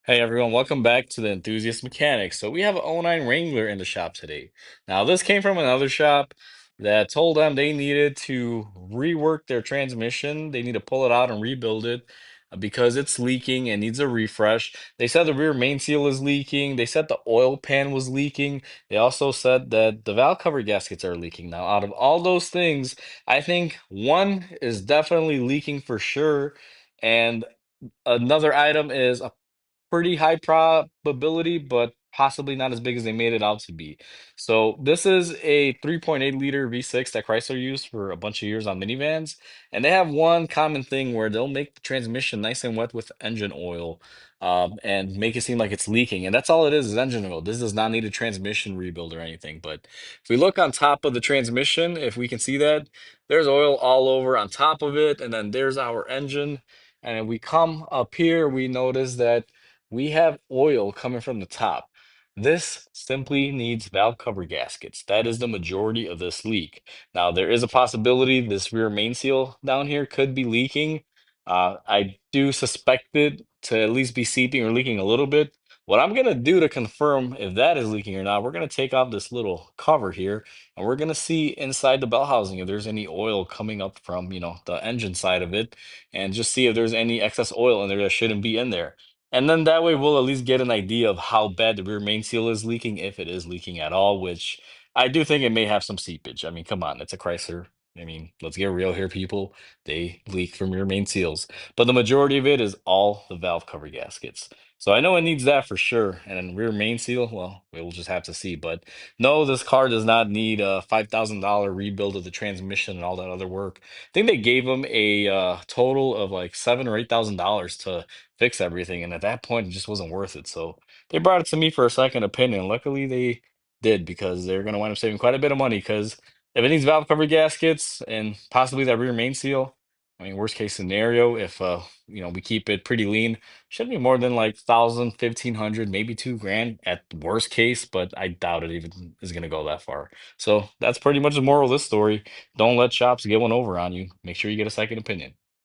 Hey everyone, welcome back to the Enthusiast Mechanics. So we have an '09 Wrangler in the shop today. Now this came from another shop that told them they needed to rework their transmission. They need to pull it out and rebuild it because it's leaking and needs a refresh. They said the rear main seal is leaking. They said the oil pan was leaking. They also said that the valve cover gaskets are leaking. Now out of all those things, I think one is definitely leaking for sure. And another item is a pretty high probability, but possibly not as big as they made it out to be. So this is a 3.8 liter V6 that Chrysler used for a bunch of years on minivans, and they have one common thing where they'll make the transmission nice and wet with engine oil, and make it seem like it's leaking, and that's all it is engine oil. This does not need a transmission rebuild or anything. But if we look on top of the transmission, if we can see that, there's oil all over on top of it, and then there's our engine. And if we come up here, we notice that we have oil coming from the top. This simply needs valve cover gaskets. That is the majority of this leak. Now, there is a possibility this rear main seal down here could be leaking. I do suspect it to at least be seeping or leaking a little bit. What I'm going to do to confirm if that is leaking or not, we're going to take off this little cover here and we're going to see inside the bell housing if there's any oil coming up from, the engine side of it, and just see if there's any excess oil in there that shouldn't be in there. And then that way we'll at least get an idea of how bad the rear main seal is leaking, if it is leaking at all, which I do think it may have some seepage. I mean, come on, it's a Chrysler. I mean, let's get real here, people. They leak from rear main seals. But the majority of it is all the valve cover gaskets. So I know it needs that for sure. And then rear main seal, well, we'll just have to see. But no, this car does not need a $5,000 rebuild of the transmission and all that other work. I think they gave them a total of like $7,000 or $8,000 to fix everything. And at that point, it just wasn't worth it. So they brought it to me for a second opinion. Luckily, they did, because they're going to wind up saving quite a bit of money. Because if it needs valve cover gaskets and possibly that rear main seal, I mean, worst case scenario, if we keep it pretty lean, shouldn't be more than like 1,000, 1,500, maybe 2 grand at worst case. But I doubt it even is going to go that far. So that's pretty much the moral of this story. Don't let shops get one over on you. Make sure you get a second opinion.